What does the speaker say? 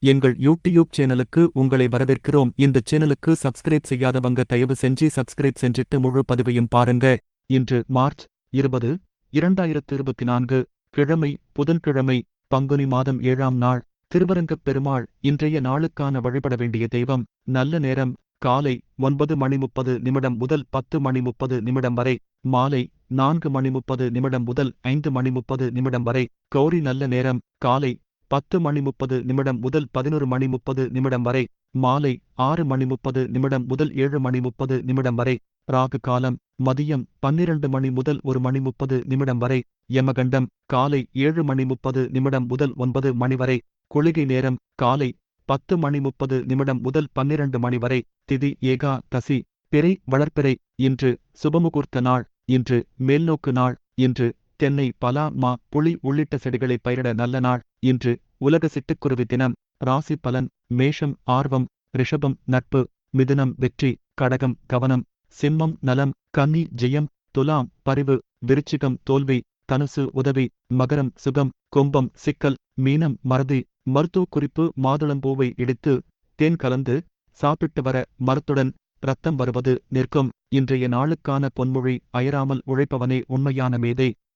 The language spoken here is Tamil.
எங்கள் யூடியூப் சேனலுக்கு உங்களை வரவேற்கிறோம். இந்த சேனலுக்கு சப்ஸ்கிரைப் செய்யாதவங்க தயவு செஞ்சு சப்ஸ்கிரைப் செஞ்சிட்டு முழு பதிவையும் பாருங்க. இன்று மார்ச் 20, 2024 கிழமை புதன்கிழமை பங்குனி மாதம் 7ஆம் நாள். திருவரங்கப் பெருமாள். இன்றைய நாளுக்கான வழிபட வேண்டிய தெய்வம். நல்ல நேரம் காலை 9:30 முதல் 10:30 வரை. மாலை 4:30 முதல் 5:30 வரை. கௌரி. நல்ல நேரம் காலை 10:30 முதல் 11:30 வரை. மாலை 6:30 முதல் 7:30 வரை. ராகு காலம் மதியம் 12 முதல் 1:30 வரை. யமகண்டம் காலை 7:30 முதல் 9 வரை. குளிகை நேரம் காலை 10:30 முதல் 12 வரை. திதி ஏகா தசி. பிறை வளர்பிறை. இன்று சுபமுகூர்த்த நாள். இன்று மேல்நோக்கு நாள். இன்று தென்னை, பலா, மா, புளி உள்ளிட்ட செடிகளை பயிரிட நல்ல நாள். இன்று உலக சிட்டுக்குருவி தினம். ராசி பலன். மேஷம் ஆர்வம், ரிஷபம் நட்பு, மிதுனம் வெற்றி, கடகம் கவனம், சிம்மம் நலம், கன்னி ஜெயம், துலாம் பரிவு, விருச்சிகம் தோல்வி, தனுசு உதவி, மகரம் சுகம், கும்பம் சிக்கல், மீனம் மறதி. மருத்துவ குறிப்பு. மாதுளம்பூவை இடித்து தேன் கலந்து சாப்பிட்டு வர மரத்துடன் இரத்தம் வருவது நிற்கும். இன்றைய நாளுக்கான பொன்மொழி. அயராமல் உழைப்பவனே உண்மையான மேதை.